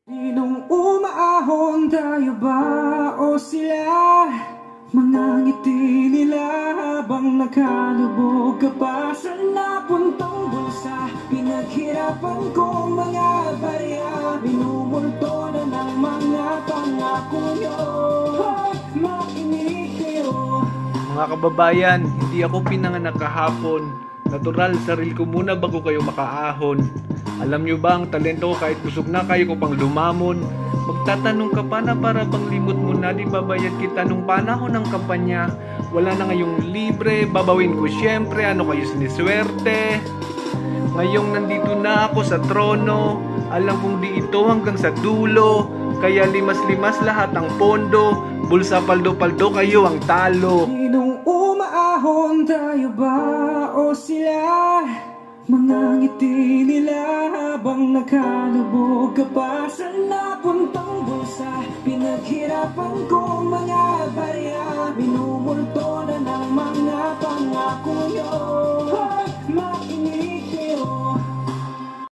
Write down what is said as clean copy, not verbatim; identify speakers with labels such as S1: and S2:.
S1: Sinong umaahon, tayo ba o sila? Mga ngiti nila habang nakalubog ka pa sa napuntang bulsa. Pinaghirapan kong mga barya, minumulto na ng mga pangako nyo. Makinig kayo.
S2: Mga kababayan, hindi ako pinanganak kahapon. Natural, sarili ko muna bago kayo makaahon. Alam nyo ba ang talento ko kahit busog na kayo ko pang lumamon? Magtatanong ka pa na para bang limot mo na, di babayad kita nung panahon ng kampanya. Wala na ngayong libre, babawin ko syempre, ano kayo siniswerte? Ngayong nandito na ako sa trono, alam kong di ito hanggang sa dulo. Kaya limas-limas lahat ang pondo, bulsa paldo-paldo kayo ang talo.
S1: Sinong umaahon, tayo ba o sila? Mga ngiti nila habang nakalubog ka pa sa napuntang bulsa. Pinaghirapan kong mga barya,